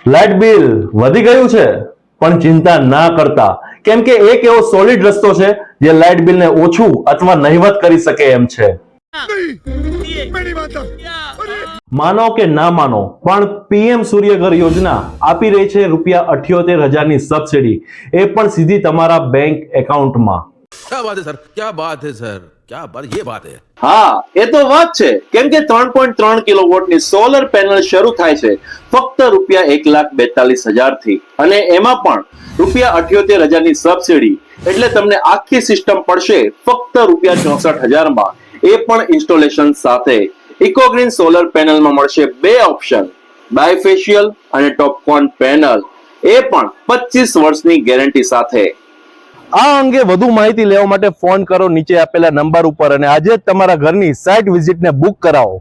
Light bill વધી ગયું છે, પણ ચિંતા ના કરતા, કેમ કે એક એવો સોલિડ રસ્તો છે જે લાઇટ બિલને ઓછું અથવા નહિવત કરી શકે એમ છે. માનો કે ના માનો, પણ પીએમ સૂર્યઘર યોજના આપી રહી છે ₹78,000ની સબસિડી, એ પણ સીધી તમારા બેંક એકાઉન્ટમાં. क्या बात है सर, क्या बात है सर, क्या बात, ये बात है. હા, એ તો વાત છે, કેમ કે 3.3 કિલોવોટની સોલર પેનલ શરૂ થાય છે ફક્ત ₹1,42,000 થી, અને એમાં પણ ₹78,000ની સબસિડી, એટલે તમને આખી સિસ્ટમ પડશે ફક્ત ₹64,000 માં, એ પણ ઇન્સ્ટોલેશન સાથે. ઇકોગ્રીન સોલર પેનલમાં મળશે બે ઓપ્શન, બાયફેશિયલ અને ટોપકોન પેનલ, એ પણ 25 વર્ષની ગેરંટી સાથે. આ અંગે વધુ માહિતી લેવા માટે ફોન કરો નીચે આપેલા નંબર ઉપર અને આજે જ તમારા ઘરની સાઇટ વિઝિટને બુક કરાવો.